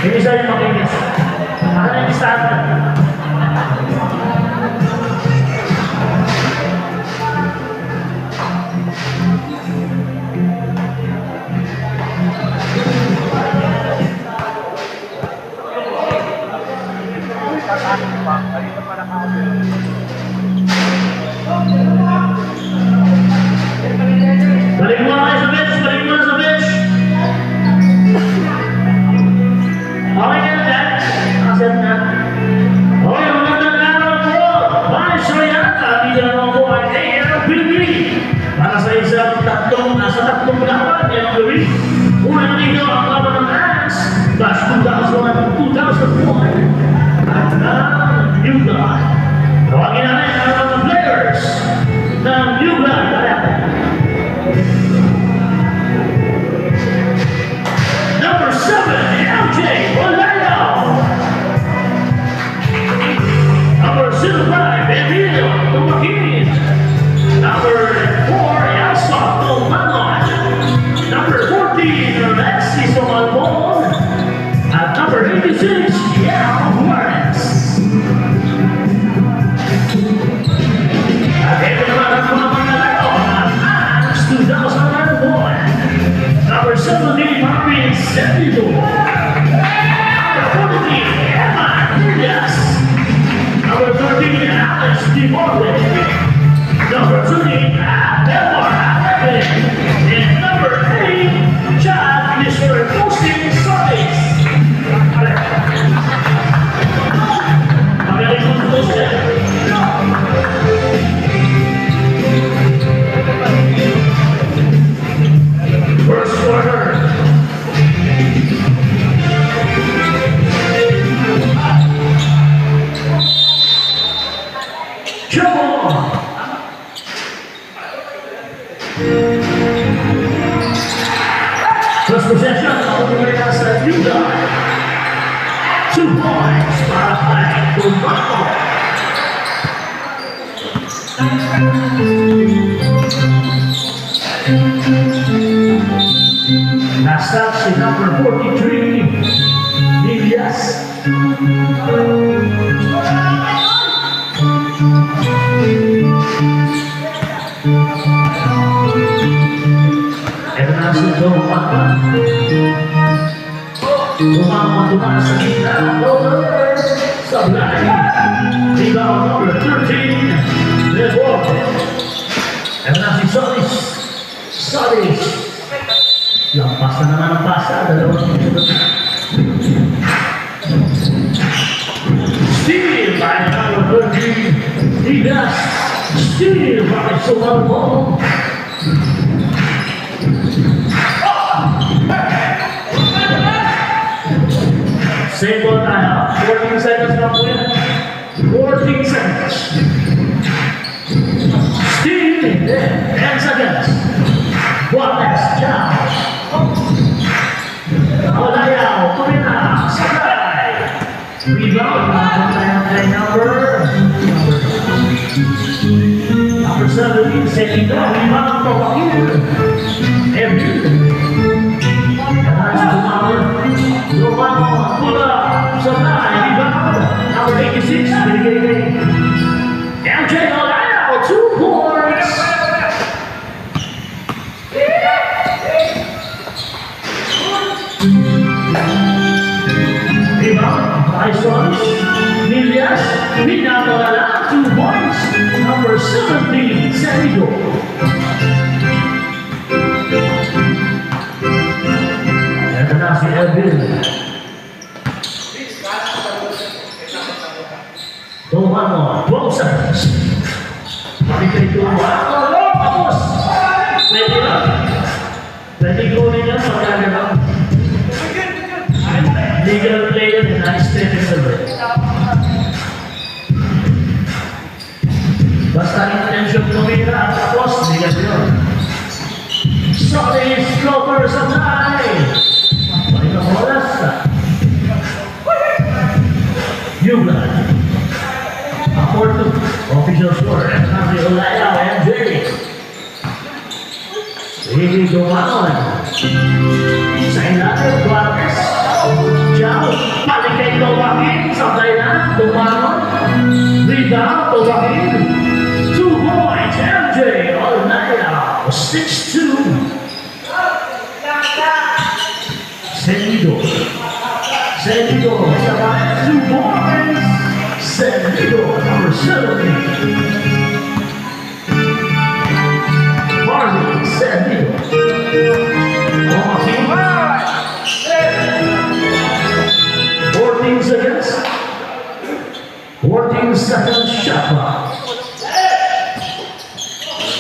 Hindi siya yung makinis. Ako na yung starter. Balik mo na kayo sa bench! Balik mo na sa bench! Okay ka na dyan? Nakaset na. Okay, magandang araw po! Bye, Soyata! Hindi lang ako ay ALPB! Para sa isang nasa tatlong laban ng gawin. Unang dito ang laban ng Rams. Bash 2001. At ng New Blood. Tawagin natin ang mga players ng New Blood. Number 7, MJ Olayo. Number 05, Emilio Tumakin. Number 4, Elsa Tolmanon. Number 14, Alexis Omalbon. At number 86, Yao Juarez. At ito naman ang mga pangalaro ng Rams 2001. Number 17, Marvin Sentido. Number 14, Emma Diaz. Number 13, Alex DeMorgan. Number 20, Delmar Alvin. And number 8, Chad Mr. Posting Solis. Magaling mo sa Posting. First quarter. Trouble. First possession, ultimately has a new guy. 2 points para kay Tumaco. Last up si number 43, Elias. Ito na si Tumaco. Tumaco sa gitna. Over sa blind. Rebound number 13, Leborg. Ito na si Solis. Solis. Lampas na naman ang pasa. Steal by number 13. Elias. Steal by Somalbon. Same ball tayo. 14 seconds na po yan. 14 seconds. Steal. 10 seconds. Juarez. Jam. Olayo. Pumina. Sakay. Rebound. Kay number 17. Setting down. Rebound. Tumakin. Emil. Lumano, pula, Sanay, rebound, number 86, binigay MJ Olayo, 2 points. Rebound, by Solis, Milias, Minatolala, 2 points, number 17, Senigo. Ito na si Elvin. Tumano, 12 seconds. Pakikay Tumano. Tapos! Pwede lang. Pwede kunin yan sa kanya lang. Legal player and nice tennis away. Basta intention kumira. Tapos, legal yun. Solid floater sa tayo. Oras New Blood. Official score. MJ Olayo, MJ. Hindi dumaon. Sa ilalim, Juarez. Ciao. Senido, Sabay, 2 points. Senido, number 17. Marley, Senido. 14 seconds. 14 seconds shot clock.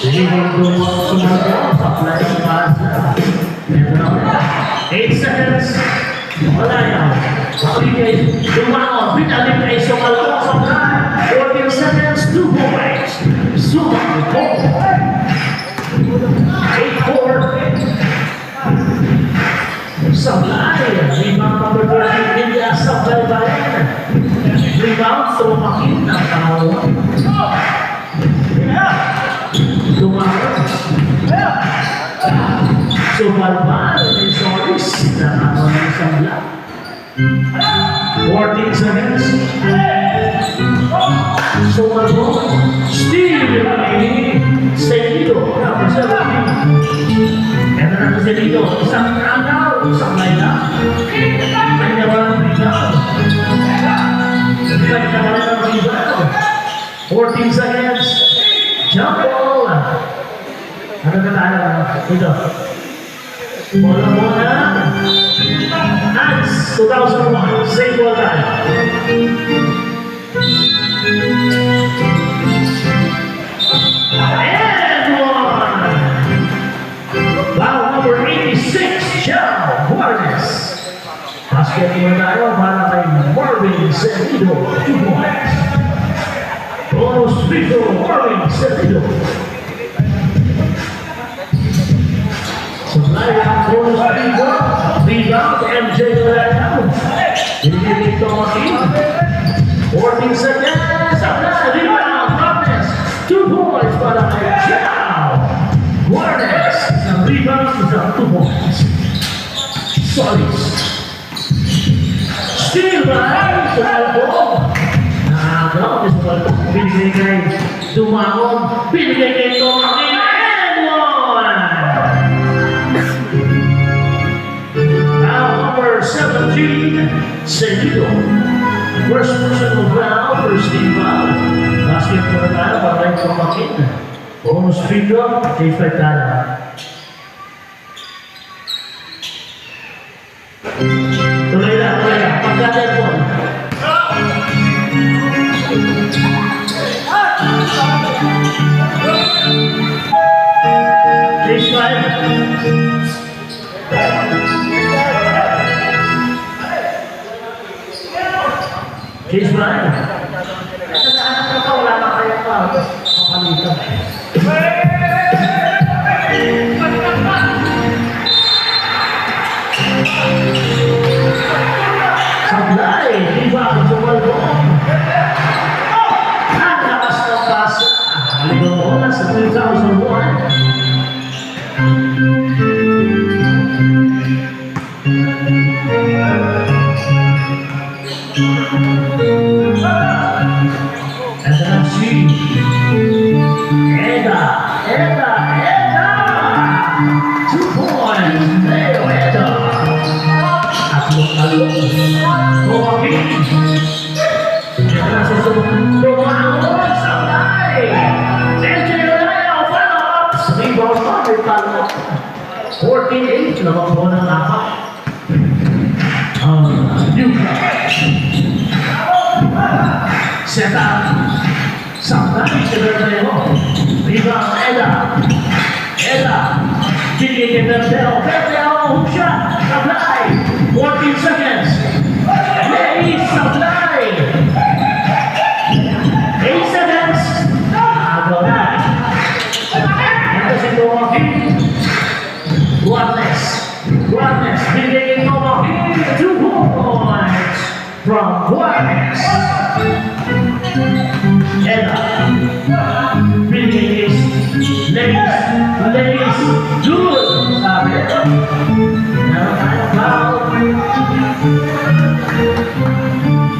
Hindi ko sumunod sa flash pass. 8 seconds. Wala yan. Makikay, dumangon. Pinalik ay sumalong sa flash. 14 seconds, 2 points. Sumalong. 8-4. Sablay. Rebound number 13. India, sablay ba yan? Rebound, tumakin na tao. Dumangon. Sumalbal, may solis. Nakakaw ng sabla. 14 seconds. Sumalbal. Steve Senido. Number 17. Ito na Senido. Isang round, isang line up. Kanya walang rebound. Kanya walang rebound. 14 seconds. Jump ball. Ano na tayo? Ito. Bola muna. Ants, 2001. Same ball tayo. And one. Foul number 86. Joe Juarez. Basket muna tayo para kay Marvin Senido. 2 points. Bonus free throw, Marvin Senido. Supply out, bonus free throw. Rebound, MJ Loretta. Hindi ito makin. 14 seconds. Supply, rebound, Martinez. 2 points para kay Joe Juarez. Isang rebound, isang 2 points. Solis. Steal by Sumalbo. Nakagaw, binigay kay Dumangon, binigay kay Tomakin, and one! Now number 17, Senido. First personal foul for Steve Ball. Basket for tayo, para kay Tomakin. Bonus free throw, kay Fetana. Tuloy na. Pagkatay po. Case 5. Case 5. Wala na kaya pa. Kapalitan. Sablay. Diba? Sumalbong. Ang lakas ng pasa. Aligaw sa 2001. And then see Eda 2 points. Leo Eda. Tatlong Tomakin. Diyan na si Dumangon. Sabay. MJ Loretta. Follow-ups. Rebound number 14-8. Lamang po ng apat. Set up. Sabay. Severino. Rebound. Eda. Bigay kay Berteo. Hook shot. Sabay. 14 seconds. Hey, Sabay. 8 seconds. Agaw na. Ito si Tomakin. Juarez. Bigay kay Tomakin. 2 points from Juarez. Eda. Bigay kay Lace. Good. Sabi.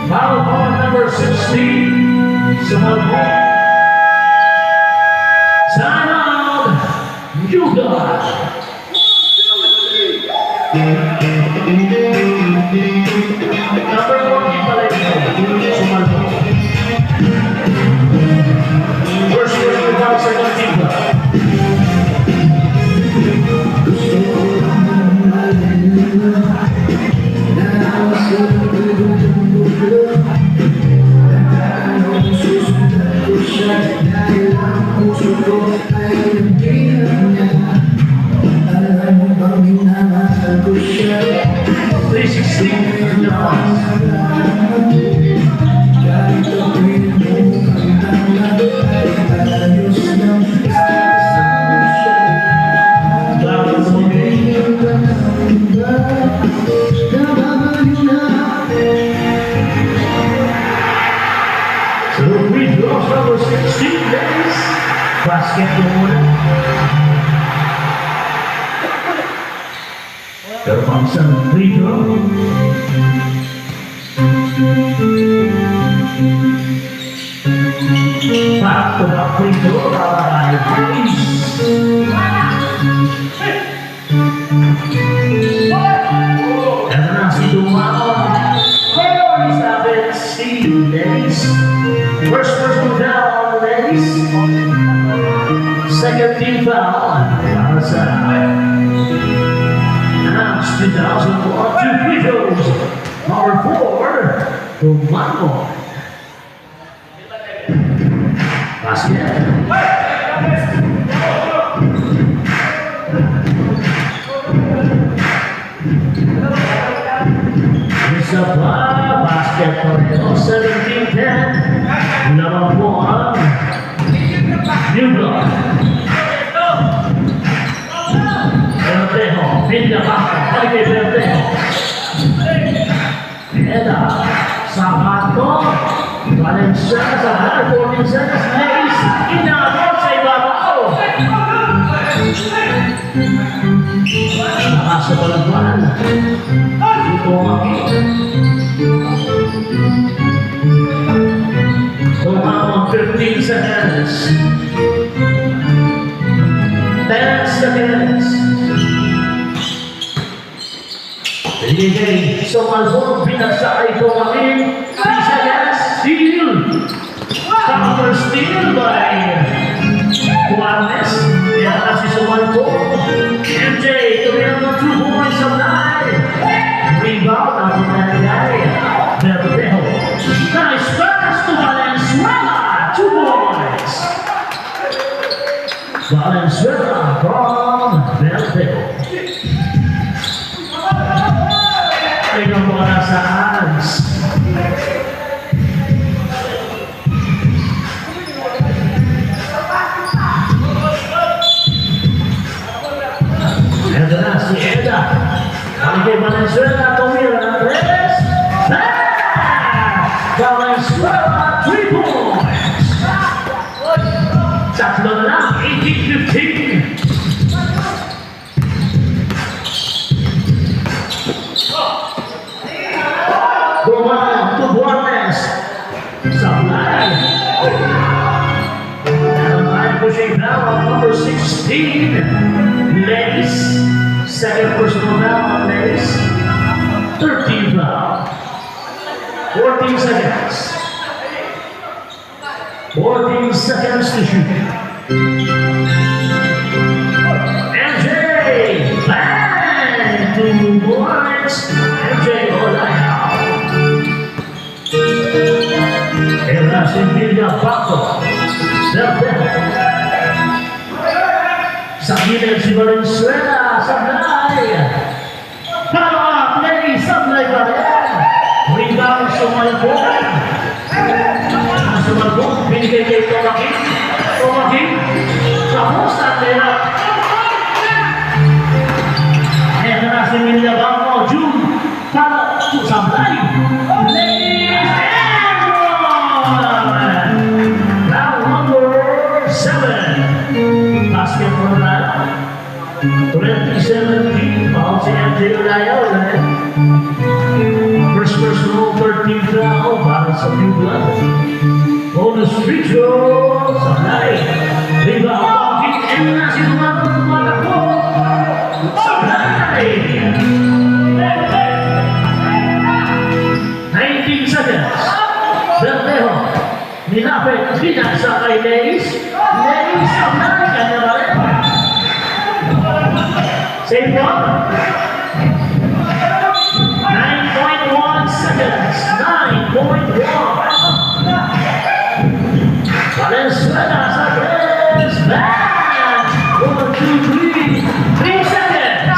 Foul on number 16. Sumalbong. Time out. You got. Number 14 pala ito. Sumalpo. First without second team. Basketball. Terpaksa free throw. Back to back free throw. And now si Dumao. Elizabeth C. Dennis. First person down, Dennis. Second team foul. Para sa Ams 2001, two free throws. Number 4, Dumao. Basket. Isa pa, basket pa rin. 17-10. Naman po ang New Blood. Bertejo, pindah baka, balik kay Bertejo. Eda, Sabato, Valenciana sa hard, Valenciana sa Hayes, inabot sa ibabaw. Nakasa balagwan. Ito makita. Tumawang 15 seconds. 10 seconds. Binigay sa Malbon, pinagsakay ko kami. 3 seconds, steal. Counter steal by Juarez. Kaya si Sumalpo. MJ, tumira ng 2 points of 9. Rebound ang nangyay. Bertejo. Nice pass to Valenzuela. 2 points. Valenzuela from Bertejo. Tingnan mo na sa hands. Ito na si Eda. Kay Valenzuela, tumira ng 3. Valenzuela, 3 points. Tatlo na lang, 18-15. Gumana to Juarez. Supply. And I'm pushing now on number 16. Lace. Second personal foul on Lace. 13 foul. 14 seconds. 14 seconds to shoot. MJ. Bang to Juarez. MJ Olaya. Era Silvia Paco. Sa gilid si Valenzuela. Sablay. Para play. Sablay pa rin. Rebound Sumalpo. Sumalpo. Binigay kay Tomakin. Tomakin. Tapos na tira. Era na si Emilia Banco. June. Para Sablay. Basketball na 2017 foul si MJ Olayo. First personal 13 foul para sa New Blood. Bonus free throw sa Lai. Rebound kick and na si tumatakbo sa Lai. Lapit, binasa kay Leis. Leis, ang narikan na ba rin? Same one. 9.1 seconds. 9.1. Valenzuela sa press. Back. 1, 2, 3. 3 seconds.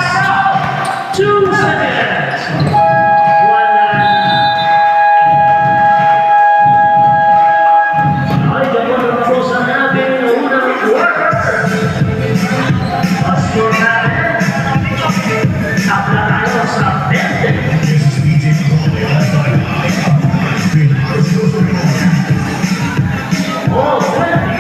2 seconds. Wala. Ay, gano'n na po sa natin ang unang quarter. Pastor natin. Tapla tayo sa 20. Oh, 20.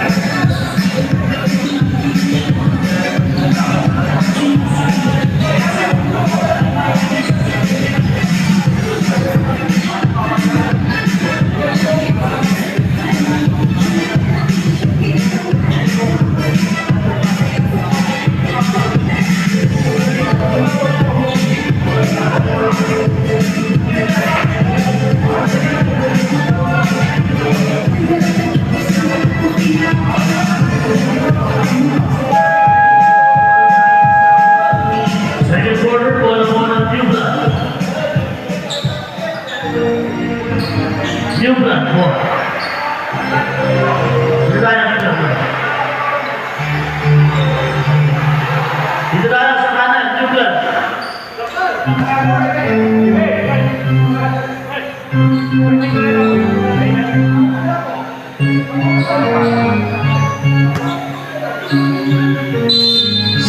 Second quarter, ball on New Blood. New Blood, ball. Dito tayo nakita mo. Dito tayo sa kanan, New Blood.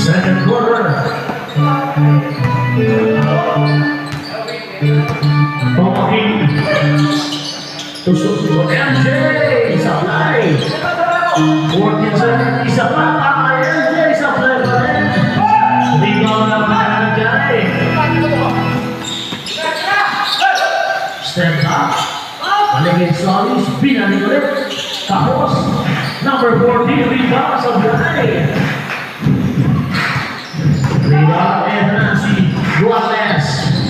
Second quarter. Pamaking. Tusok ko. MJ! Supply! 14 seconds. Isa pa. MJ! Supply pa rin. Rebound na mananagay. Step back. Paligid Solis. Pinaling ulit. Tapos. Number 14. Rebound. Supply. Rebound. And na si Guales.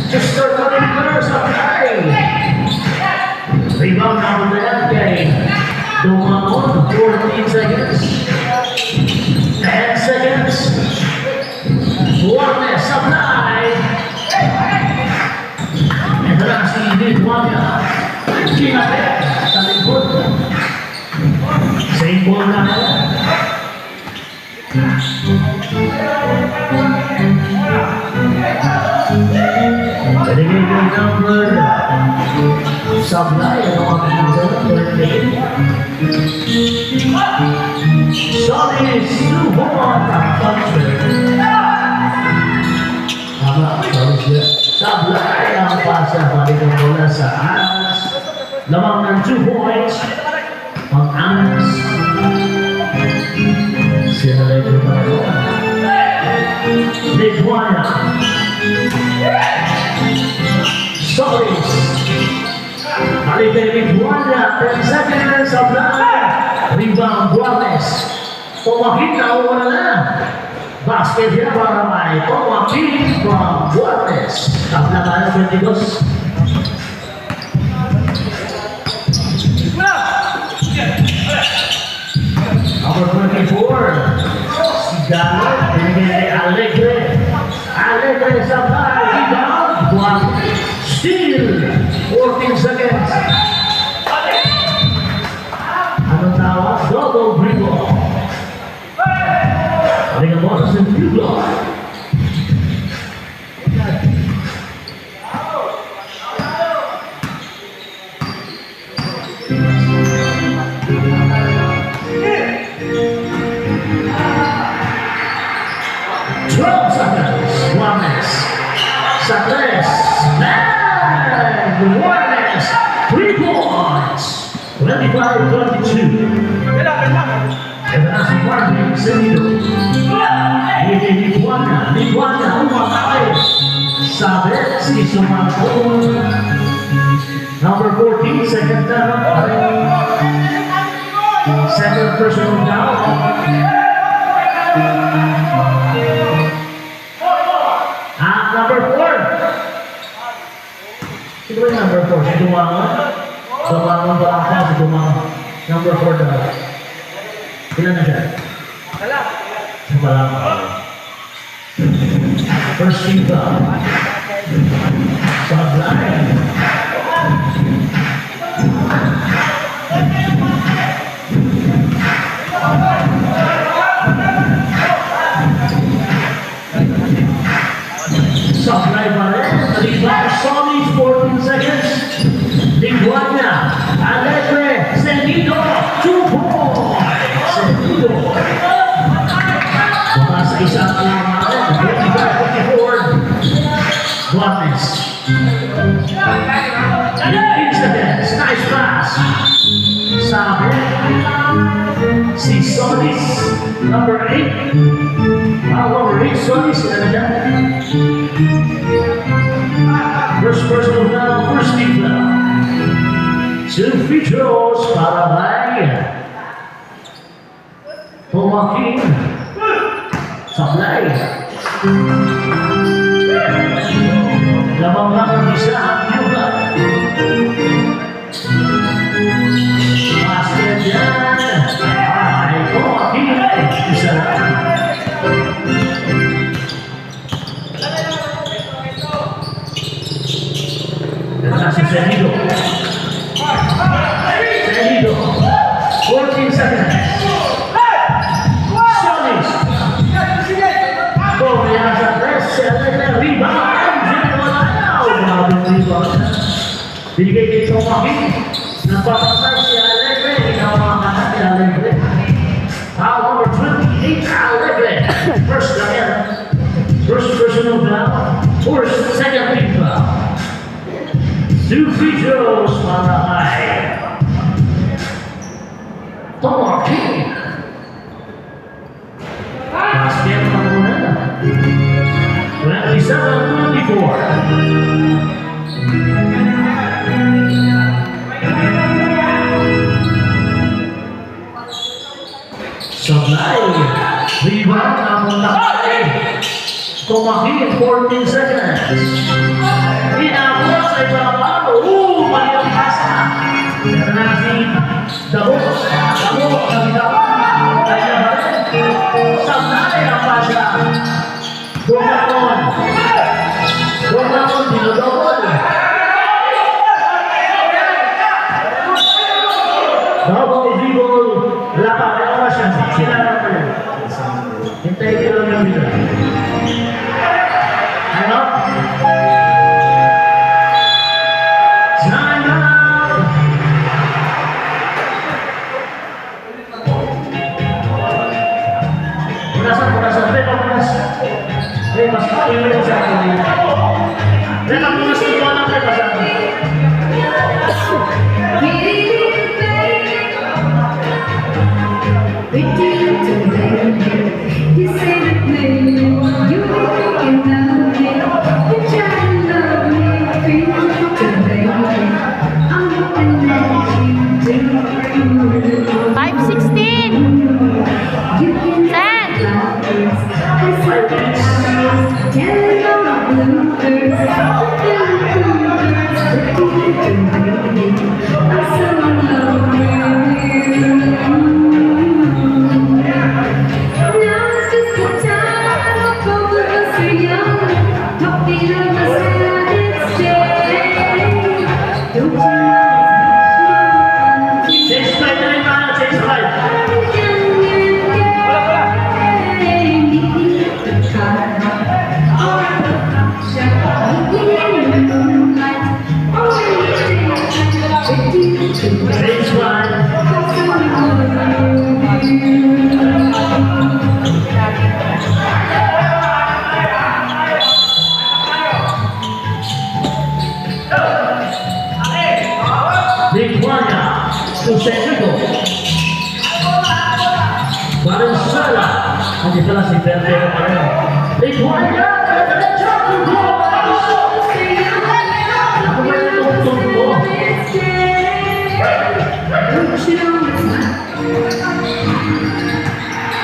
Just start the reverse. Supply. Rebound number 11 kay Dumangon, 14 seconds. 10 seconds. Guales, supply. Ito na si Lithuania. Kinapit sa likod. Same ball na nila. Dedicated number Supply ang mga pinagsasabi. Solis, Subon, Puncher. Tama, Solis. Supply ang pasa balik ang bola sa Anas. Lamang ng 2 points. Ang Anas. Sila rin yung mga Lithuania. Solis. Balik Lithuania. 10 seconds. Supply. Rebound Guales. Pumakit na wala na. Basket niya para may pumakit from Guales. Tapos na tayo 22. Number 24. Si Galo. Binigyan kay Alegre. Alegre supply. Rebound. Guales. Steal. 14 seconds. Anong tawag? Double dribble. Paling ang bola sa New Blood. Juanes. Sa tres. Juanes. 3 points. 25-22. Ito na si Marvin Senido. Hindi Lithuania. Lithuania umakay. Sabi si Sumarco. Number 14, second down. Second personal down. Number 4. Sino ba yung number 4? Si Dumangon? Dumangon ba ako? Si Dumangon. Number 4 daw. Ilan na siya? Isa pa lang. First team ba? Sideline. Supply pa rin. Rebound, solid 14 seconds. Liguana, Alegre, Senido, 2 points. Senido. Mula sa isang lang 24. Guames. Leads the dance. Nice pass. Sabi. Si Solis, number 8. Number 8, Solis. Sila na dyan. First personal foul, first team foul. 2 free throws para kay Joaquin Sablay. Lamang lang ang isa ang Yuga. Basket yan. Ay, Joaquin. Isa lang. Si Senido. Senido. 14 seconds. Solis. Bumaya sa press. Alegre. Rebound. Grabing rebound. Binigay kay Joaquin. Napapasay si Alegre. Hinawakan na si Alegre. Foul number 28. Alegre. First again. First personal foul. First second team foul. 2 free throws para kay Joaquin. Basket na muna. 27-24. Sablay. Rebound na muna kay Joaquin. 14 seconds. Inabuhat sa ibabaw. Mali ang pasa. Meron na si Dabo. Dabo, nagitawa. Kaya ba rin? Sablay ang pasa. Bumakon. Bumakon, dinodobol. Double dribble. Lapa, may oras yan. Sila lang pa yan. Hintay ko lang yung bida. Ano? Mas pakiulit sa akin. Reka muna sa ito lang kayo sa akin. Liguana, Senido. Valenzuela. Anche se la si perde il pallone. Liguana,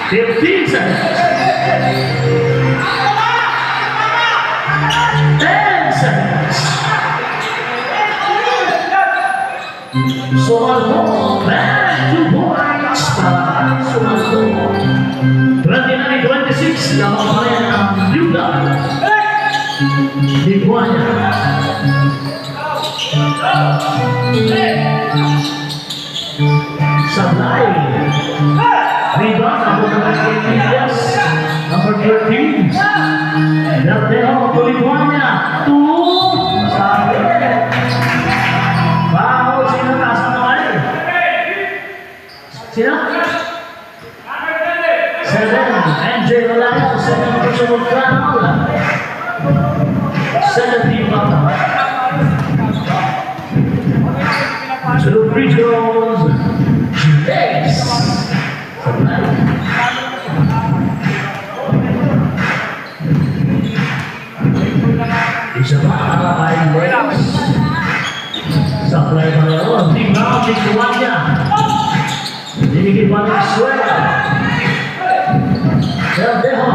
derecha, Sumalbo, back 2 points para Sumalbo. 29-26, lamang pa rin ang Yuda. Liguanya. Sablay. Rebound, ako naman kay Elias. Number 13. Delteo, Liguanya. 2. Sabi. Wow, sino nasa naman? Sino? 7. MJ Malayo, 7 personal foul. 17 bata. 2 free throws. Legs. Isa pa kay Legs. Supply pa rin. Rebound, Liguanya. Dinigit pa ng Suela. Delteo,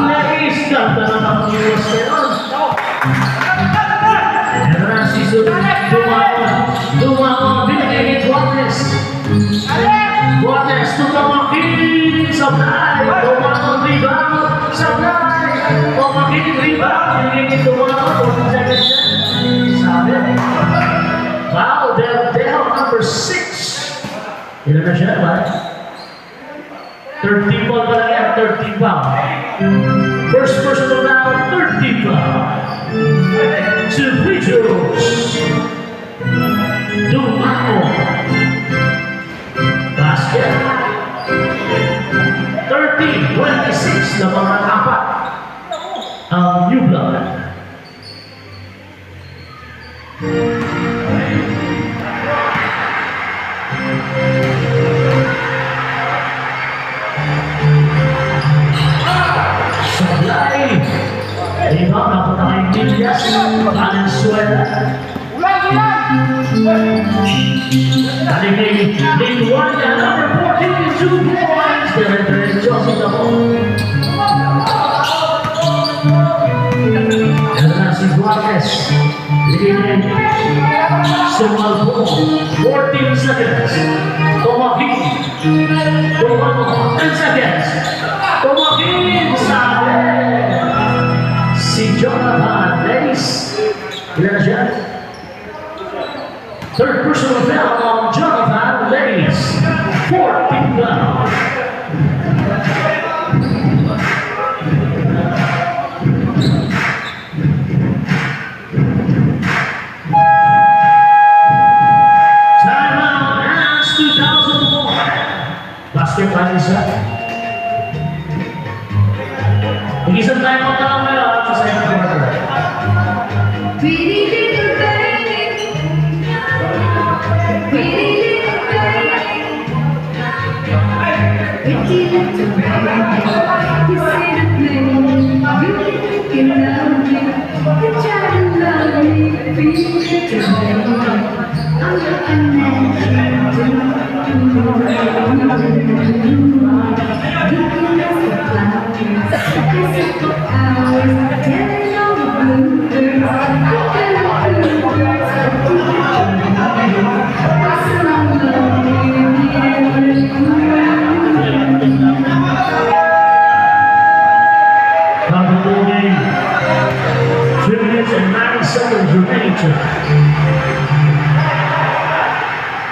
Legs. Ganda na ng Iwas Teron. Ito na si Dumangon, binigay ni Duartes. Duartes, tumamakit, Sablay. Dumangon, rebound, Sablay. Tumamakit, rebound, binigay ni Dumangon. Sabi. Wow, Delteo, number 6. Ilan na siya, ba? 13 ball pa lang yan, 13 foul. First personal foul, 13 foul. 2 free throws. Dumangon. Basket. 13-26, lamang ang 4. Ang New Blood. Sablay. Rebound, napunta kay Elias. Valenzuela. Dali kay Liguanya, number 14, 2 points. Diretso si Tamo. Ito na si Duartes. Ligay Sumalbo. 14 seconds. Tumakin. Tumango. 10 seconds. Tumakin. Sabi. Si Jonathan Days. Ilan na siya? Third personal foul on Jonathan Days. 14 foul. Timeout as 2004. Basket pa isa. Mag-isang timeout na lang ngayon sa second quarter.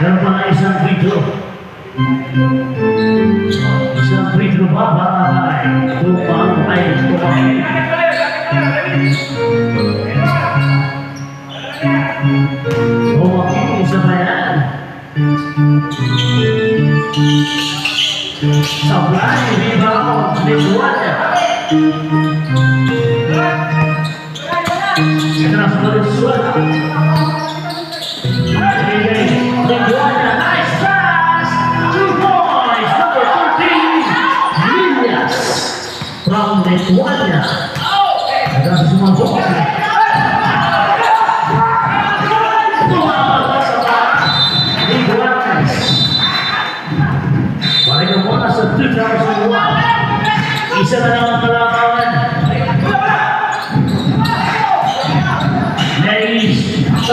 Meron pa na isang free throw. Isang free throw pa para kay Tumakin. Tumakin, isa pa yan. Sablay, rebound, Liguanya. Ito na sa Valenzuela. Liguanya, nice pass! 2 points, number 13, Elias from Liguanya. Ito na sa Sumalbo. Tumawag sa Liguanya. Balik ang muna sa 2001. Isa na lang ang kalaban. Ladies, so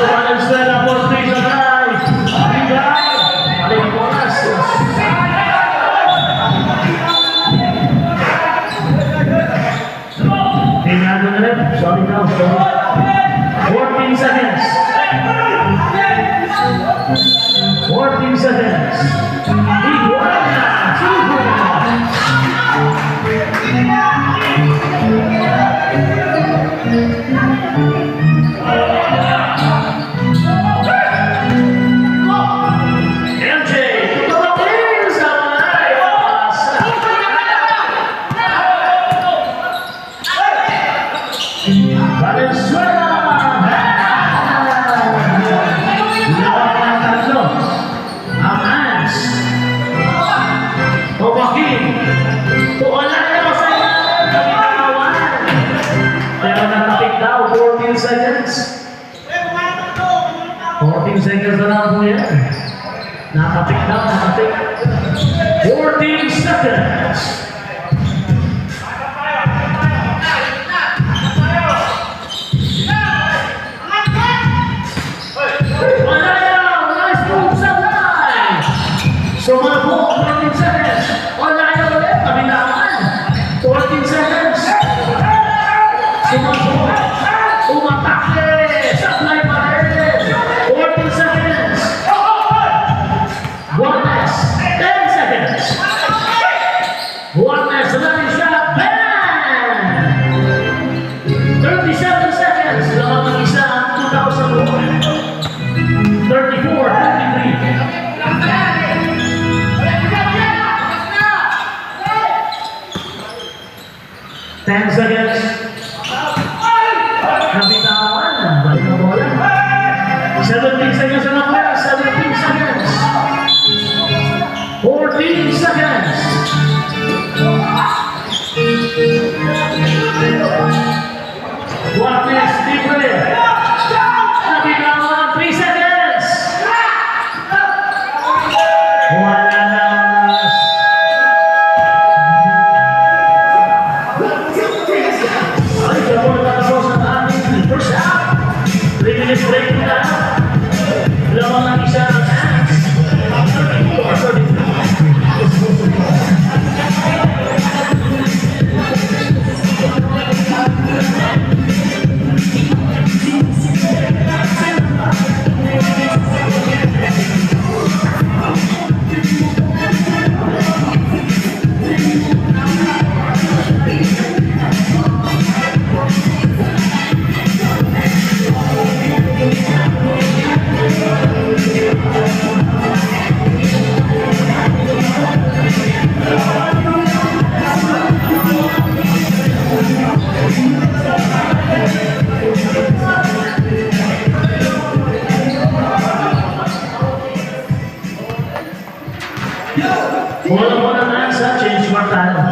14 seconds na lang po yan. Nakapik na, nakapik. 14 seconds. Sumabog, 14 seconds. Olayo ulit, kabilangan. 14 seconds. Sumabog. Umatake. Supply pa rin. 14 seconds. Juanes, 10 seconds. Juanes, another shot. Bang! 37 seconds. Lamang ang isa, 2001. 34, 33. 10 seconds. Nabitawan. Balik na bola. 17 seconds na nakuha. 17 seconds. 14 seconds. Juanes, libre. Nabitawan. 3 seconds. Wala na. First out. 3 minutes break na. Lamang ang isa ng hands. 1-1 naman sa change Martano.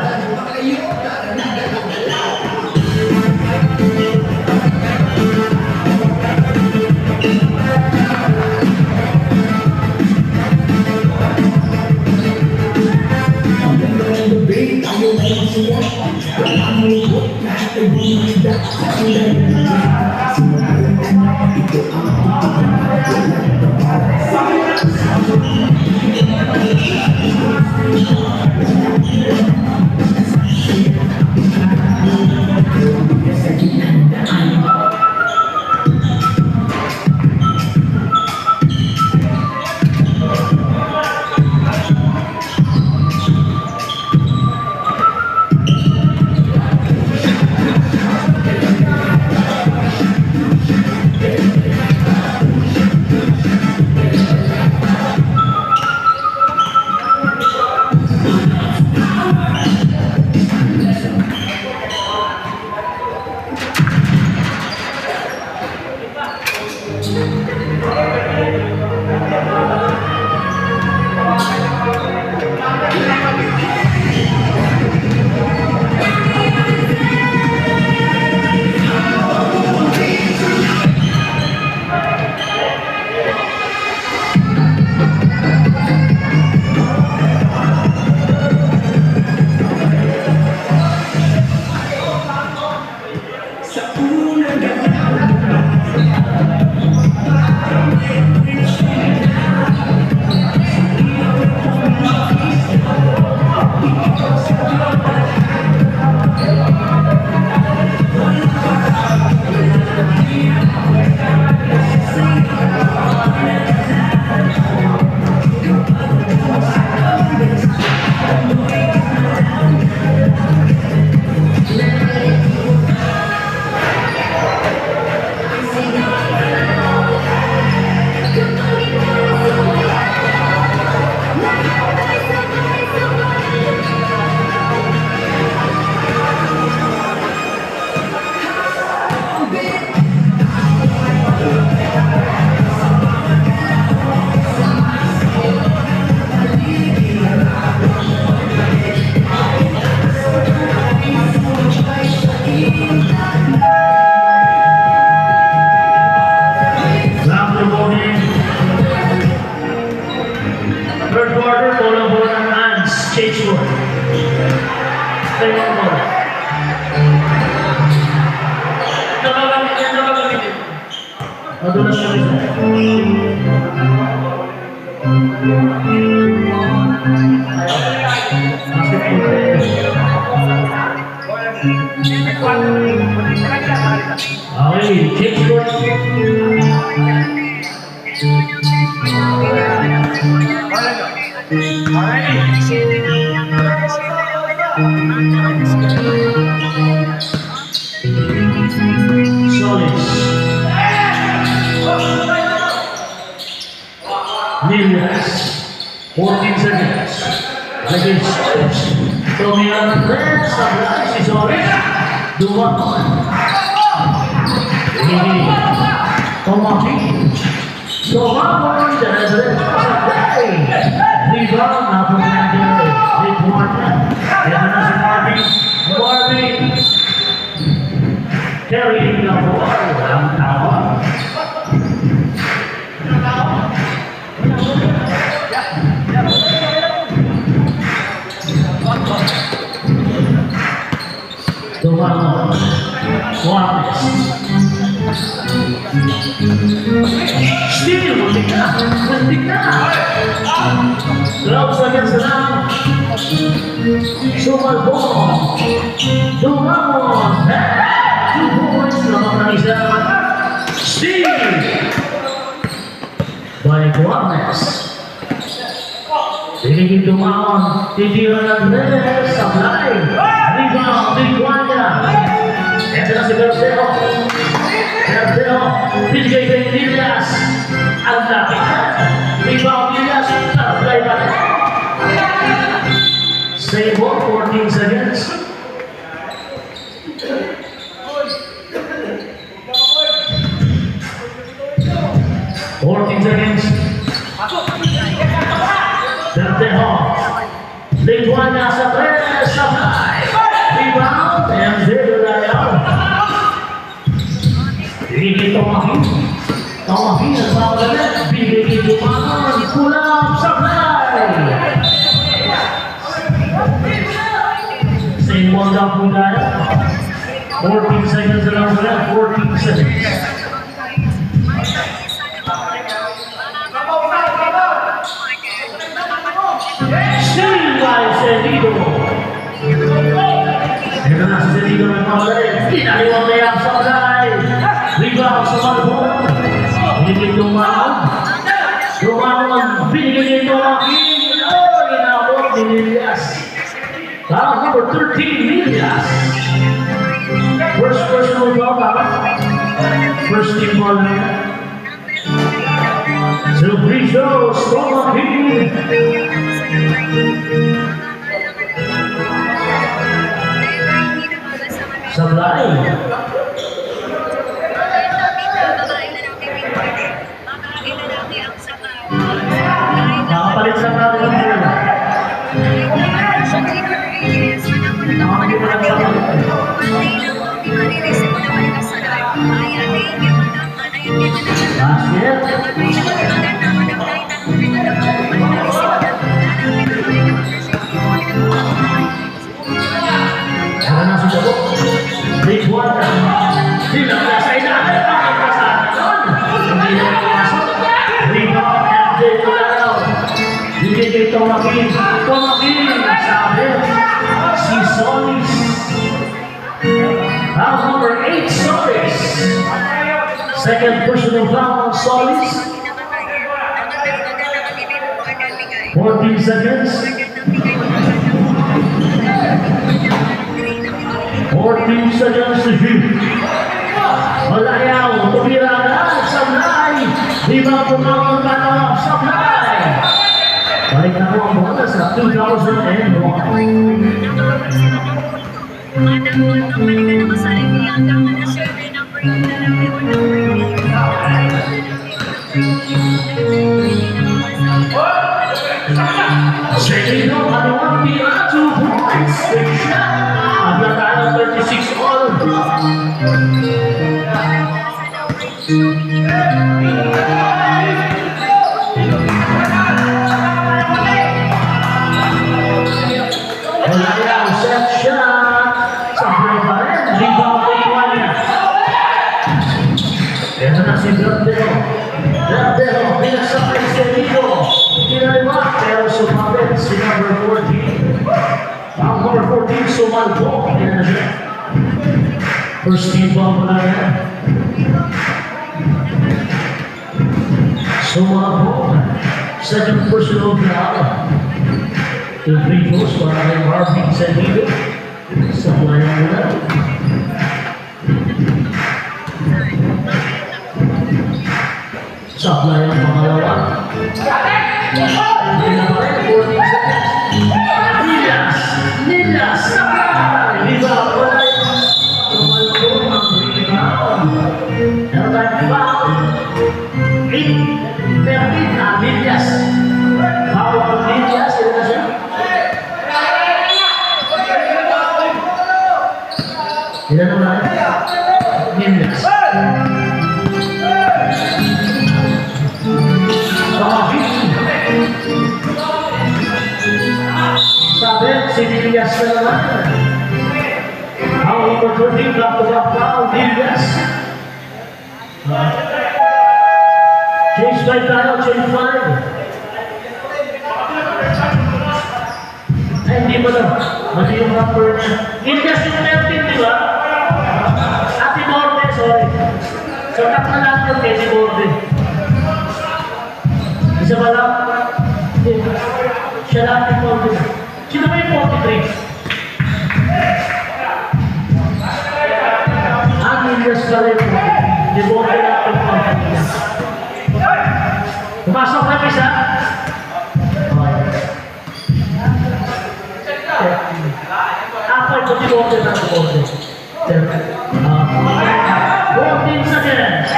Okay, check Solis. Milias. 14 seconds. Against Solis. Dominant red. Sablay si Solis. Dumakon. Ini. Tomaki. Dumakon. Red. Sablay. Rebound. Napaganda. Rebound. Yan na si Marvin. Marvin. Carrying the ball. Ang tawa. Tumangon. Juarez. Steal. Muntik na. Muntik na. Gloves against the line. Sumalbong. Tumangon. 2 points naman ng isa. Steal. By Juarez. Pinigil tumangon. Titira ng Reyes. Sablay. Rebound. Tiguanya. Ito na si Berteo. Berteo. Pinigay kay Milias. Ang lapit na. Rebound Milias. Sablay pa rin. Save ball. 14 seconds. Berteo. Liguana sa tres. Sablay. Rebound. And there they are. Pinigil Tomaki. Tomaki ang bawal ulit. Pinigil tumangon. Pulang Sablay. Same ball down po tayo. 14 seconds na lang sila. 14 seconds. Steal by Cedido. Ito na si Cedido ng pamalarin. Pinaliwang na yung Sablay. Rebound sa Malbon. Pinigil tumangon. Tumangon. Pinigil Tomaki. Oh, inabot ni Milias. Round number 13, Milias. First personal foul, first team foul. Silvio Tomaki. Sablay. Nakapalit sa natin ang bola. Ano na si Jabo? Big one. Silang nasa ilalim. Hindi na nakapasok. Rebound and take to the out. Hindi kay Tomaki. Tomaki. Sabi. Si Solis. Round number 8, Solis. Second personal foul, Solis. 14 seconds. 14 seconds to shoot. Malayaw, tumira na, Sablay. Rebound tumangon pa na, Sablay. Balik na po ang bola sa 2001. Cedido, ano ang tira? 2 points. Big shot. Abla tayo 36 all. Malayaw, set shot. Sablay pa rin. Rebound kay Juanya. Ito na si Berteo. Berteo, pinasakay Cedido. First team ball mula yan. Sumabog sa yung personal ground. Yung free throws para kay Marvin Sandido. Sa layang mula. Sa layang pangalawa. Nilas! Diba? Wala yung tumalong ang rebound. Meron tayong foul. 8-13 Nilas. Foul ang Nilas. Ito na siya. Ilan naman? Nilas. Sabi, si Nilas na naman. Ang opportunity back-to-back foul, Nilas. Change by tayo, change 5. Ay, hindi mo na. Mali yung number niya. Nilas yung 13, di ba? Ate Morde, sorry. So, na lang yung Ate Morde. Isa ba lang? Siya lang yung Morde. Sino ba yung 43? Ang Nilas ka rin. Di mo kaya ang pagpapalita. Pumasok na isa. Ako ito di mo kaya ang pagpapalita. 14 seconds.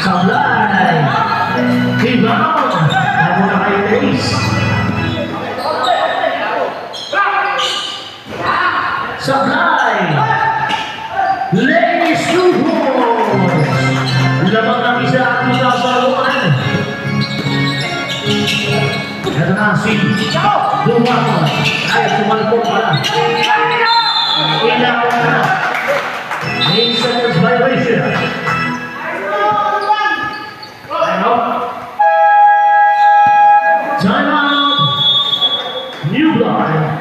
Sablay. Rebound. Ako na kayo Ace. Sablay. Ladies Suhos. Lamang ang isa at isa sa luan. Ito na si Dumaton. Ay, tumalpong pala. Ilaw na. 8 seconds violation. Time out. New blood.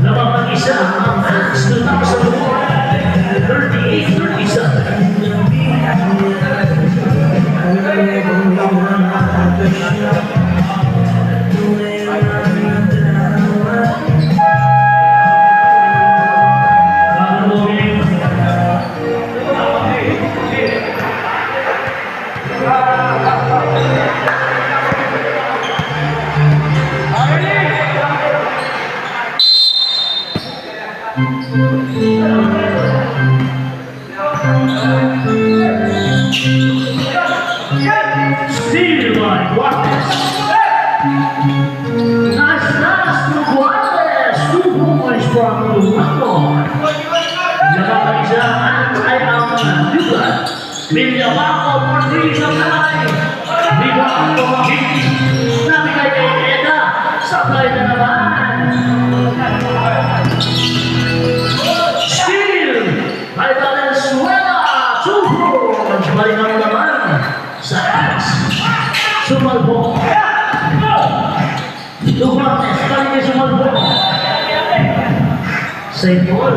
Lamang ang isa ang Hawks na tapos sa lupa. 38-37. Steal by Juarez. Nice to Juarez. 2 points from Lumanon. Nakakaisa ay ang Dugan. Milyabako for 3 sa kalay. Rebound to Mahiti. Nabigay kay Eda. Supply na naman. Steal by Valenzuela. 2 points. Balikan naman sa Alex. Sumalbo. Dugartes, balik kay Sumalbo. St. Paul.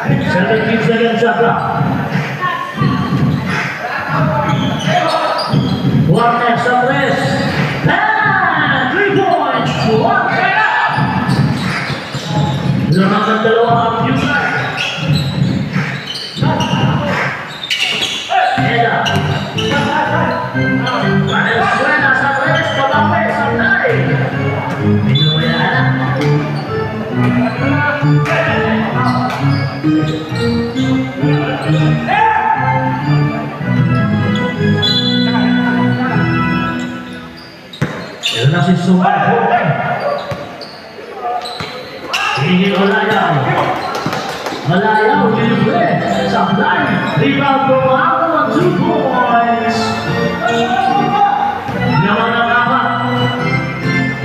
17 seconds shot clock. Juarez sa press. And 3 points. Juarez. Lamang ang dalawa ang Dugan. Eda. Valenzuela sa press. Pabape sa play. Pinubayaan na. Ito na si Sumalbo. Hindi Olayaw. Olayaw, libre. Sablay. Rebound from Ako. 2 points. seconds. Naman ang apat.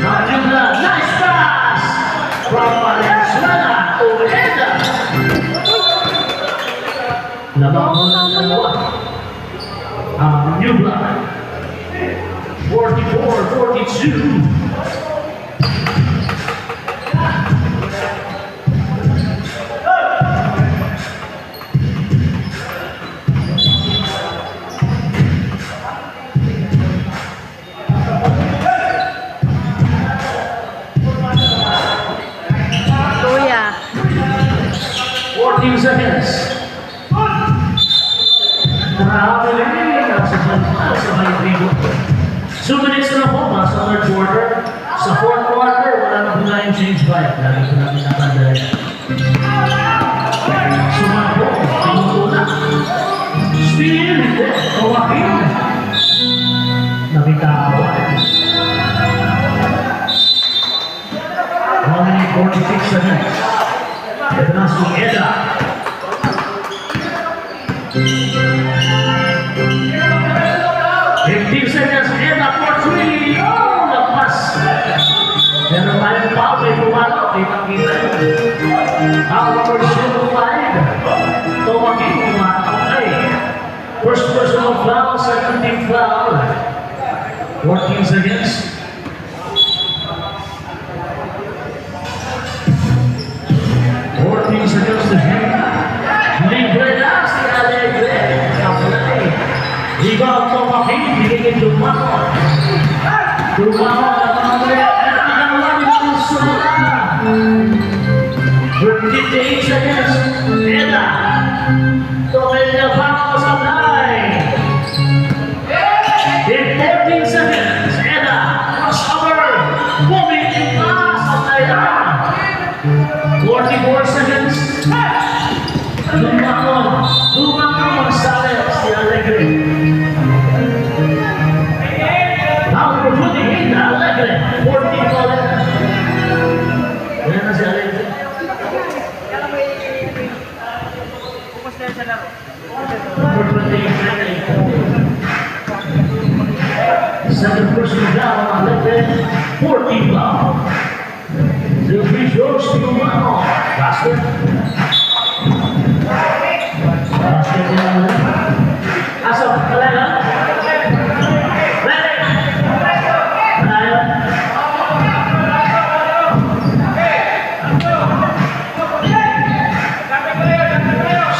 Ayuda, nice pass! From Valenzuela to Eda. Lamang mo ng dalawa. New blood. 44-42. Kuya. 14 seconds. Grabe rin. Sa Maldivo. 2 minutes na po, sa third quarter. Sa fourth quarter, wala na po na yung change by. Lagi ko namin nakandala. Sumabo, pinutuna. Steal, kawakin. Nabitawan. 1 minute 46 seconds. Ito na si Eda. 15 seconds, Eda for 3. Oh, lapas. Meron tayong foul, may pumato. Kita-kita. Ang number 05. Tawagin, pumato. Okay. First personal foul, second team foul. 14 seconds. 14 seconds to him. Libre na si Alegre. Kapulay. Iba ang tumaking, bigigin lumakot. Lumakot ang mga nagkakaroon ng sumula. 58 seconds. Eda. Tumil na pa sa line. In 14 seconds, Eda. Crossover. Moving pass sa line. 44 seconds. Lumakon sa si Alegre. Now we're putting in Alegre. 14 dollars. Yan na si Alegre. Number 28. Second person down, Alegre. 14 dollars. The free throws to Lumano. Basket. Basket yan. Asok, kalaga. Ready. Kalaga.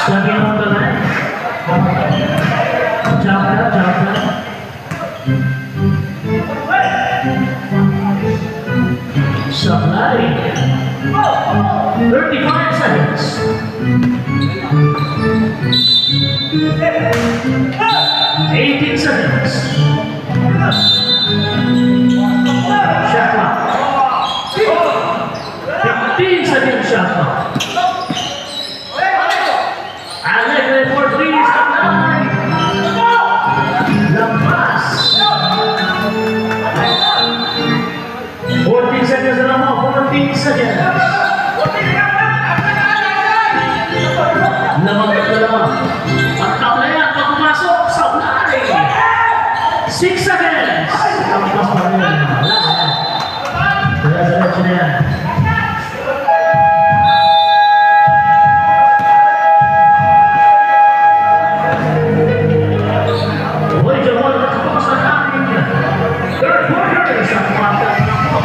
Stepping on the line. Jump up, jump up. Supply. 35 seconds. 18 seconds. Shot clock. 15 seconds shot clock. Alegre for 3 supply. Lampas. 14 seconds na naman. 14 seconds. Lamang na dalawa. At kaplaya, pag pumasok, sa ulay. 6 seconds. Lampas pa rin. Wala. Diretso na yan. Uy, Jamal, nakapos na namin. Third quarter. Sa kumata na po.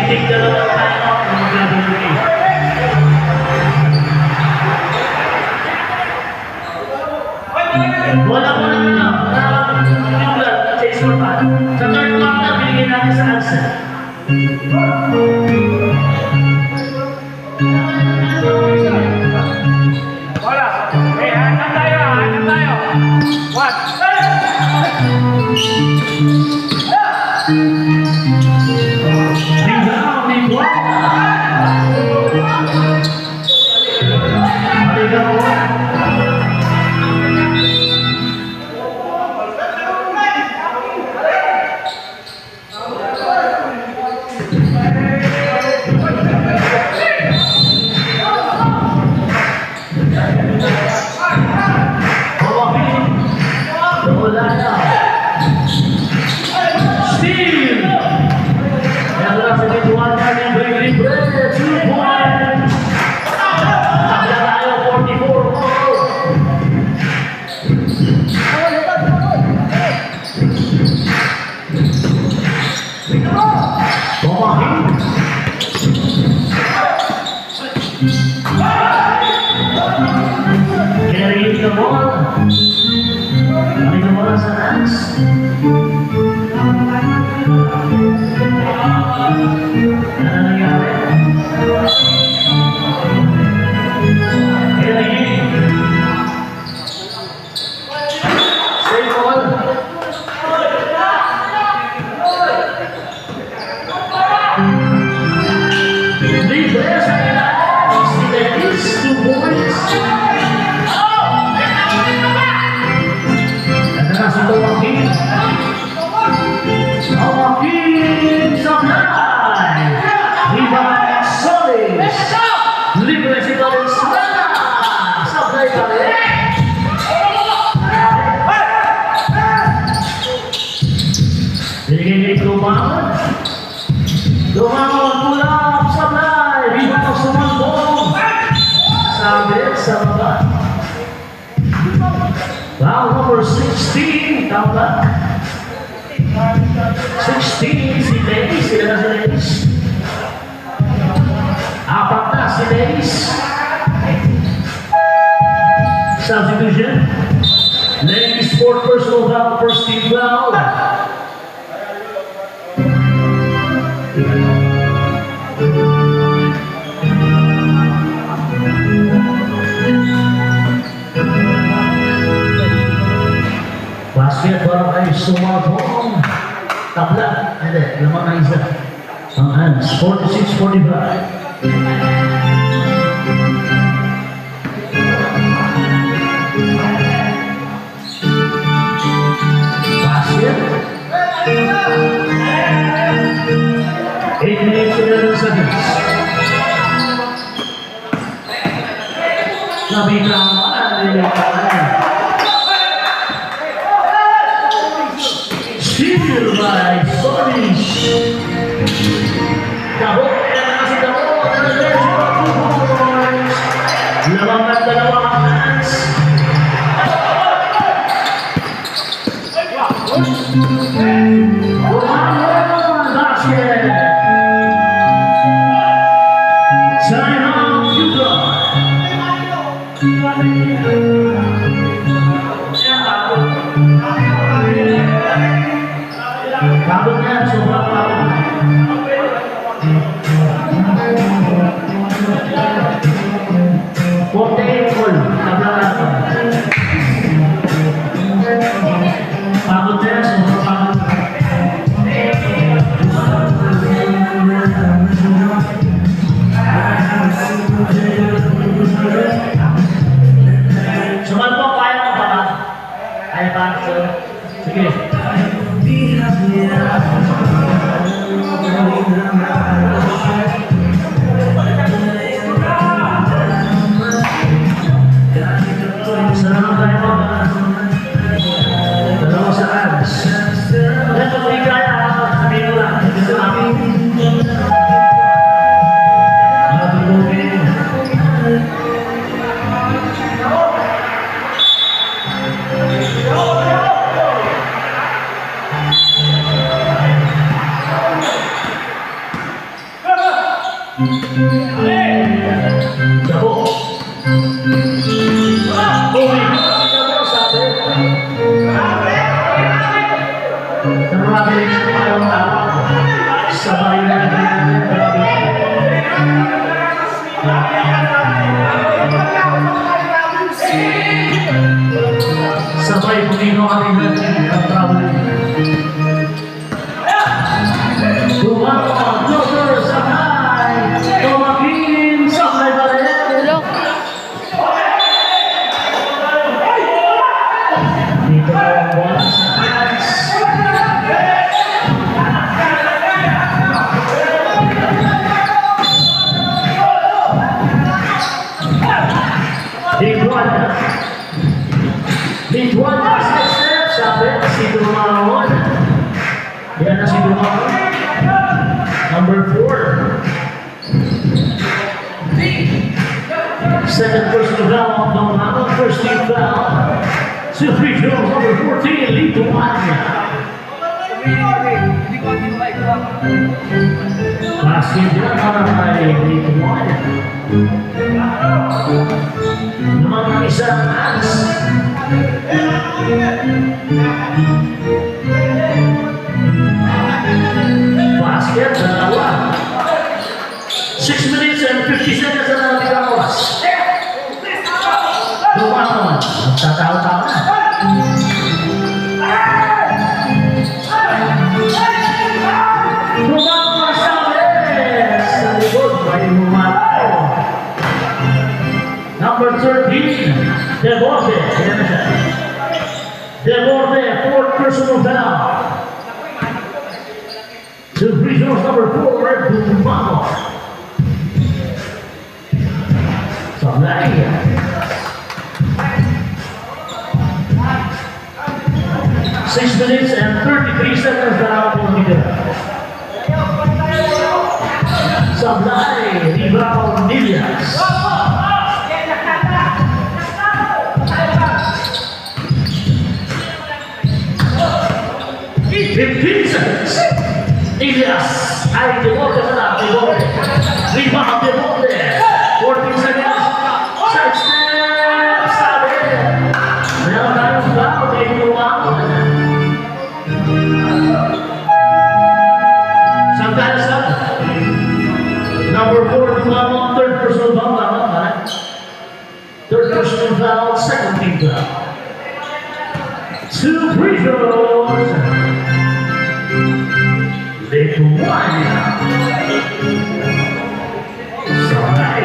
Tig dalawang time-out na maglabibigay. Wala mo na yung chase for fun. Sa third quarter, binigyan natin sa answer. Wala. Okay, hanap tayo. What? Rebound ni Buwana. Carrying the ball. Balik the bola sa Nance. Ano nangyari? Carrying. Save ball. Reverse. Steelers, 2 points. Si Tomakin Sablay. Rebound Solis. Libre si Valenzuela. Sablay pa rin. Binigay kay Lumangon. Lumangon pulap. Sablay. Rebound sumambong. Sabit sa baba. Foul number 16, tama. 16 si Dennis, sila na si Dennis. Apat na si Dennis. Substitution. Dennis for personal foul, first team foul. Basket para kay Sumabong. Tabla. Hindi, lamang na isa. Ang hands, 46-45. Basket. 8 minutes and 11 seconds. Sabi ka naman, steal by Solis. Dabo, si Dabo. Lamang at dalawang hands. Basket. Time out, Utah. Kabut niya, sobrang kabut. Portable, tabla natin. Kabut niya, sobrang kabut. Suman po, kaya ka ba? Kaya ba? Sige. Salamat tayo po. Dalawa sa ads. Ito, hindi kaya. Sabihin ko lang. Ito namin. Natulogin. Dabo. Dabo sabi. Grabe ang tawag. Sabay na sabay pumino ang natin ang traveling. Tumawag, Joker, sabay! Tumakin, sabay pa rin! Dito ang bola sa hands. Big one, step, sabi, si Dumawon. Yan na si Dumawon. Number 4. Second personal foul of Dumawon. First team foul. 2 free throws, number 14, Lee Dumawon. Basket yan para kay Lee Dumawon. Naman ang isang hands. Basket, dalawa. 6 minutes and 50 seconds na natin oras. Dumawon, magtataw-taw na. Dumawon sa amin. Sa likod, may lumataw. Number 13, Devonte. Devonte, fourth personal foul. 2 free throws, number 4, Dumawon. Sabay. 6 minutes and 33 seconds na lang po nila. Sablay, rebound, Nilias. 15 seconds. Nilias, ay Devonte na, Devonte. Rebound, Devonte. 14 seconds. Side step, sabi. Meron tayong foul, may Dumawon. Sometimes up. Number 4, Dumawon, third personal foul, tama. Third personal foul, second team foul. 2 free throws. Big one. Sabay.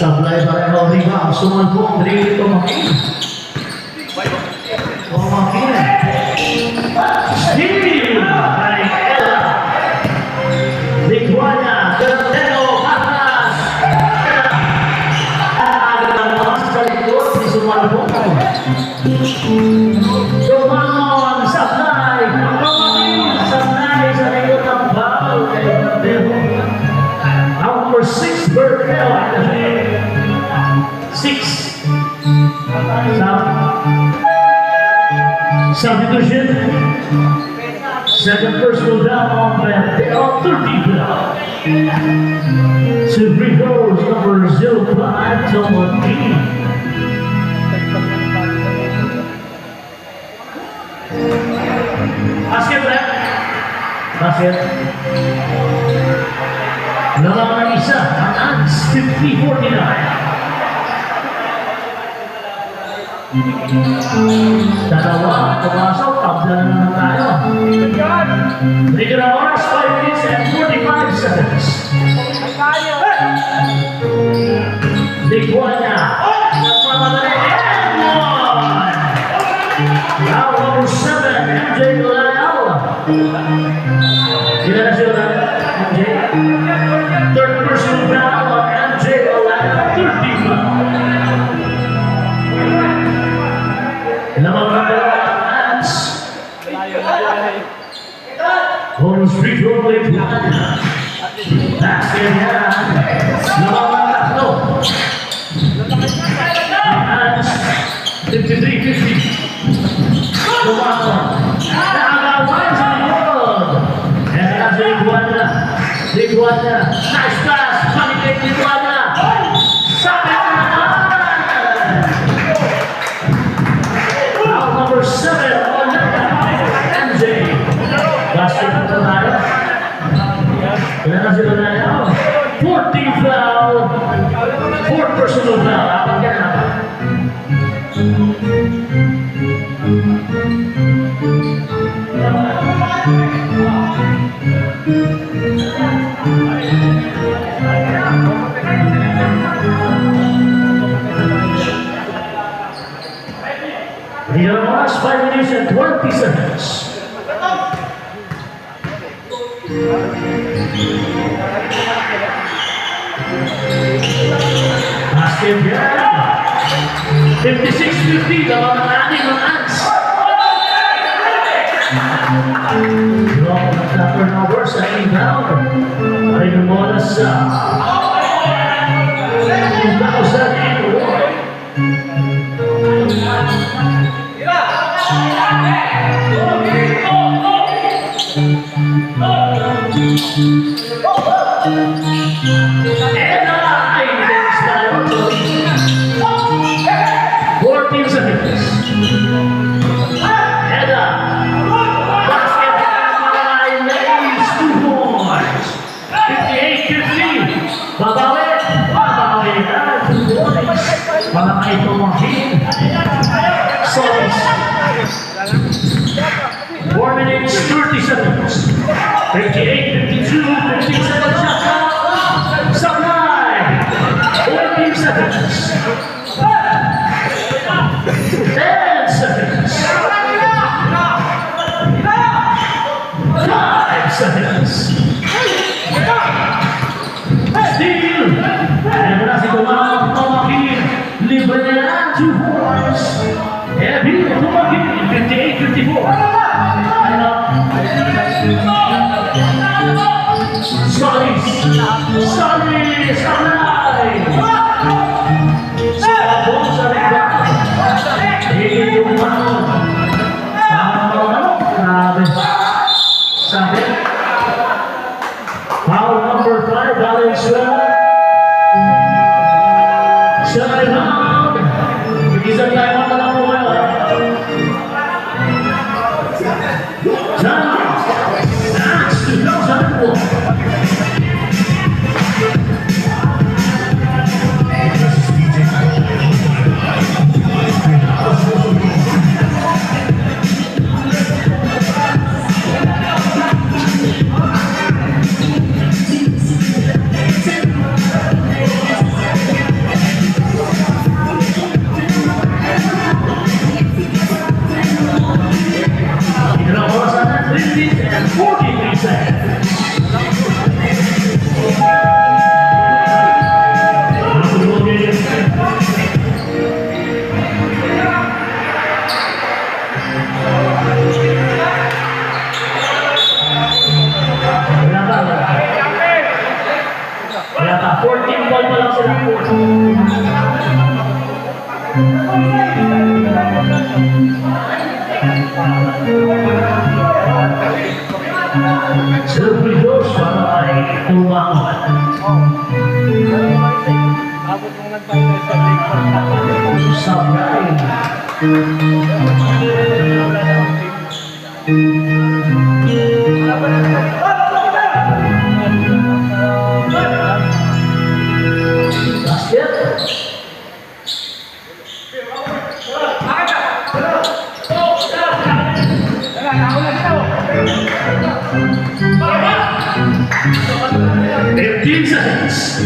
Sablay pa rin ang rebound. Sumalpong, Dre, tumakin. Tumakin. Steve! Kay Ella. Liguana, Tertero, Cartas. Agad ang mga sa likod, si Sumalpong. Dumawon, Sablay. Tumakin, Sablay sa likod ng foul. Kay Tertero. Number 6, Bertel. 6. Substitution. Second personal down on Bertel. 30 foul. 2 free throws, number 05, Tumakin. Basket back. Basket. Nalang ang isa, ang Ants, 50-49. Dalawa, pumasok, tabla na naman tayo. Regular hours, 5 minutes and 45 seconds. Liguana, nagmamadali, and one! Now, number 7, MJ Lael. Sila na sila, MJ. Third person foul on MJ Lael, 30 foul. Lamang na Ants. Bonus free throw, Liguana. Basket yan. Lamang na tatlo. Libuana. Nice pass. Panitik Libuana. Sabi na naman. Foul number 7 on MJ. Basket na tayo. Ilan na sila na yun? 14th foul. 4th personal foul. Apat yan, apat. The last 5 minutes and 20 seconds. Basket yan. 56-50, lawan ng ating mga Ants. Long na turnover sa inbound. Ay lumola sa 2008. And I didn't style. 14 seconds. Eda. Basket line lays 2 points. 58-50. Babawi. Babawi na 2 points. Mga kaito mga hit. Solis. 4 minutes, 30 seconds. 58-52, 15 seconds shot clock. Supply. 14 seconds. 10 seconds. 5 seconds. Steal. And mula si Tumakin. Libre na 2 points. Heavy Tumakin. 58-54. Solis! Solis! Alay! Sabong sa rebound. Higit yung panahon. Grabe. Sabi. Foul number 5, Valenzuela. Sa rebound. Isang tayo ang talang mo ngayon. Now, that's 2004. And 43 seconds. Wala pa. 14 ball pa lang sila. Serpidos para ay tumangan. Abot mong nagtanggal sa break. Sabay. Basket. Fifteen seconds.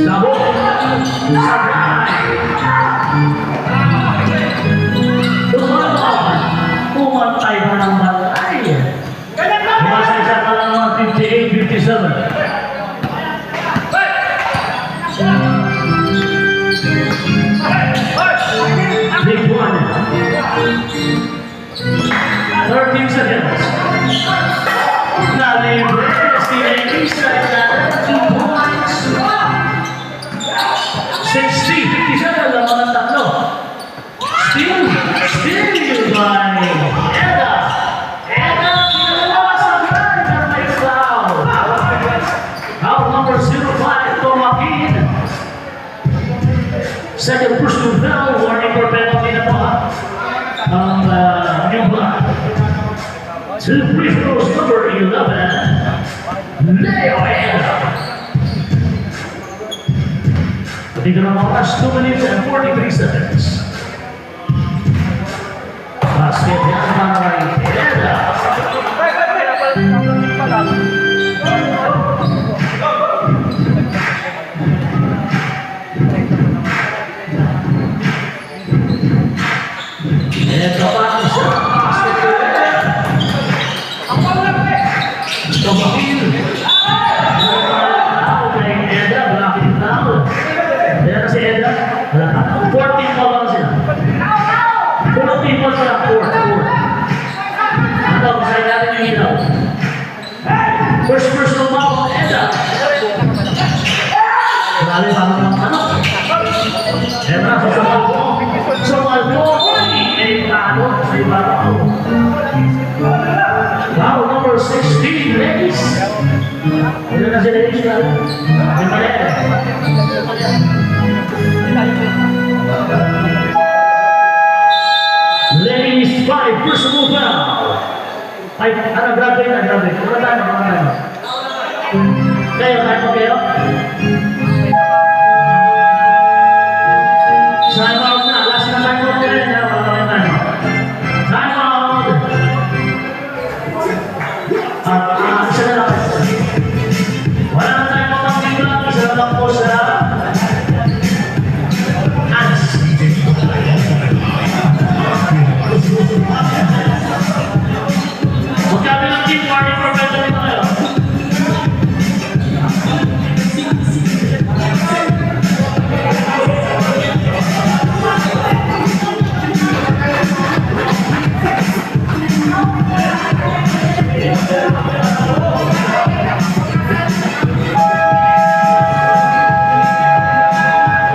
Sabo. Tumaon. Pumantay pa ng balay. Masaya pa lang mga 58-57. Big one. 13 seconds. Nalibre si Elisa na 2 points. 60-57 lang mga tatlo. Steal by Eda. to free throws number 11, Leo Eda. Dito na mga oras, 2 minutes and 43 seconds. Basket yan para kay Eda. Ito pa ang isang basket kay Eda. Tumahil. Kay Eda, blocking foul. Ayan na si Eda. 14 pa lang sila. 14 pa sila. 4. Ito, pasahin natin yung ilaw. First personal foul, Eda. Marami pa ng ano. Eda, sa Malco. Sa Malco. May ano. Sa Ibarao. Foul number 16, ladies. Ito na si ladies na. May mali. Ladies, 5 personal foul. Ay, ano, grabe. Kumatano. Kayo, kayo. Time out na. Last na time out na rin. Time out. Isa na lang. Wala na time out ang bigla. Isa na lang po sa Ans. Magkami ng team party professional nito kayo.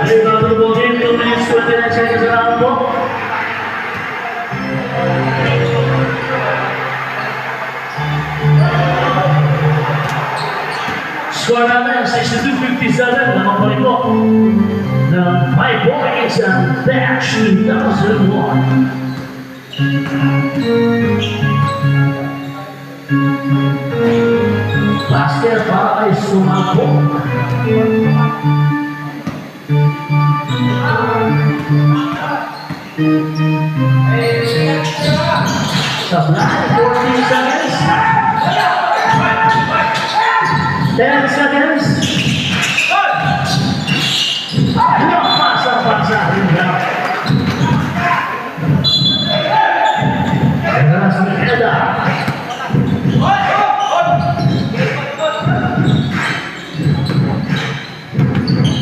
Ay, bago po din, 2 minutes 29 seconds na lang po. Score namin 62-57, naman pa rin po ng My Boys and Bash 2001. Basket para kay Sumalco. Supply, 14 seconds. 10 seconds. Pasa. Keras ni Eda.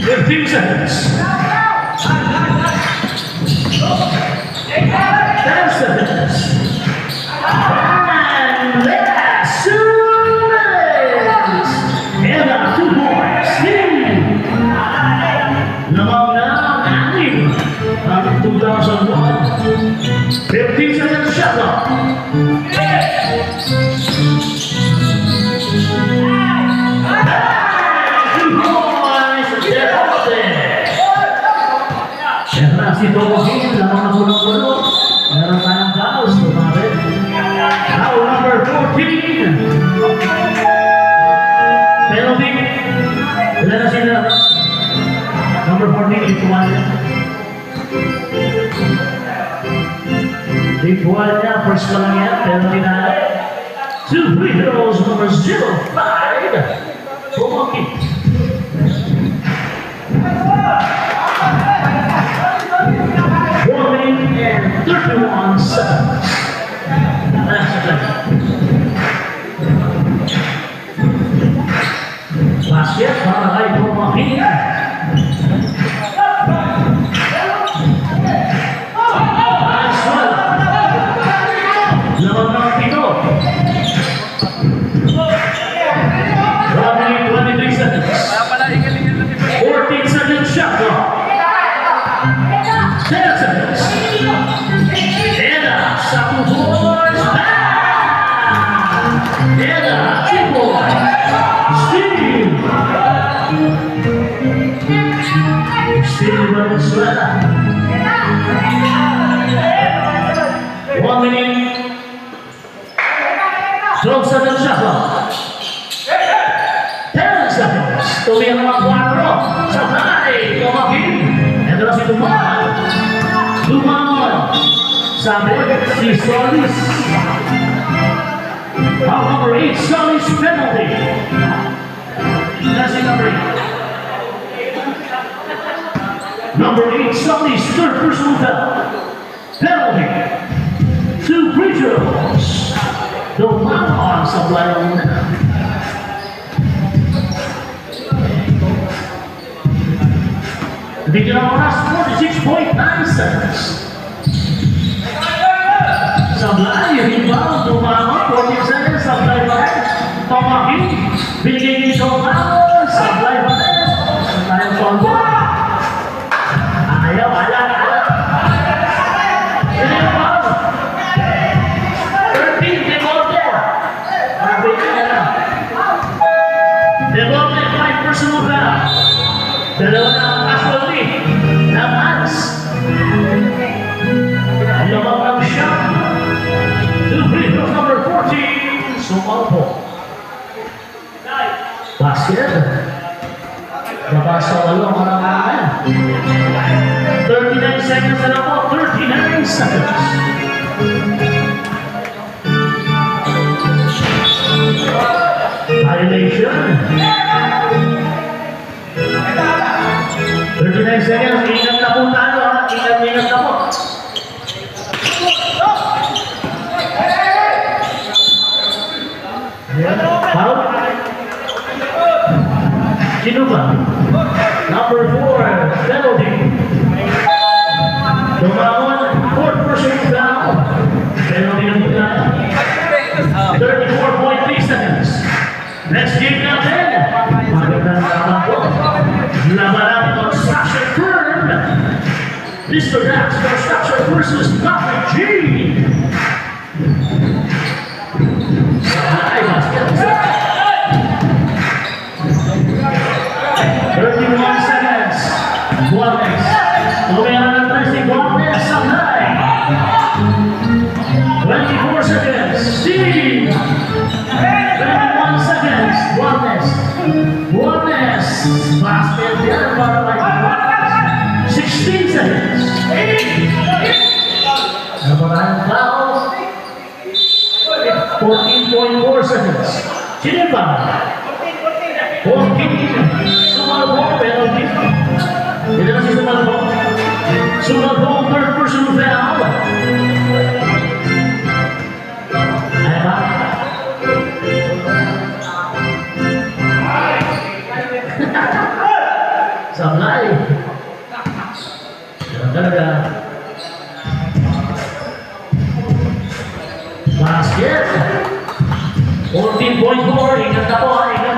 15 seconds. 10 seconds. And last 2 minutes. Eda, 2 points. Namang anim ang 2001. 15 seconds shot clock. Keras si Tomohin, lamang na puno-puno. Meron tayong fouls. Tumabit. Foul number 14. Penalty. Ilan na sila? Number 14, ituan niya. Ituan niya, first pa lang yan. Penalty na. 2 free throws, number 05. Tomohin. 1 minute and 31 seconds. Last play. Basket para kay Tomohin. Nice one. Laman ng pito. 1 minute 23 seconds. 14 seconds shot clock. 10 seconds. Eda, 1 points back. 12 seconds shot clock. 10 seconds. Tuloy ang mga 4. Sabay. Tumakin. Ito na si Duman. Duman. Sabi si Solis. Foul number 8, Solis penalty. That's number 8. Number 8, Solis, third personal foul. Penalty. 2 free throws. Duman sa play muna. Bigyan ang oras, 46.9 seconds. Sablay, rebound, Dumama, 40 seconds, Sablay pa rin. Tomakin, binigay ni Dumama, Sablay pa rin. Tayong combo. Ayaw. Rebound. 13, Devolte. Sabi niya na. Devolte, 5 personal foul. Dalawa na ang casualty ng Hans. Lamang ang shot. 2 free throws, number 14. Sumalpo. Basket. Nabasa walong orang-orang. 39 seconds na lang po. 39 seconds. Violation. 39 seconds. Ingat na po tayo. Ingat na po. Foul. Sino ba? Number 4, penalty. Dumamon, 4th person foul. Penalty na po tayo. 34.3 seconds. Next game natin. Magandang tama po. Labanan ng construction firm. Mr. Dax Construction versus Dr. G. Ay, basket. 31 seconds. Guardes. Tumayan ng 3 Guardes. Sabay. 24 seconds. Steve. 21 seconds. Guardes. Basket yan para may Guardes. 16 seconds. Naparaan foul. 14.4 seconds. Sino ba? 14. Sumalbo, penalty. Hindi na si Sumalbo. Sumalbo, third person foul. Ay ba? Sablay. Talaga. Basket. 14.4. Ingat na po. Ingat.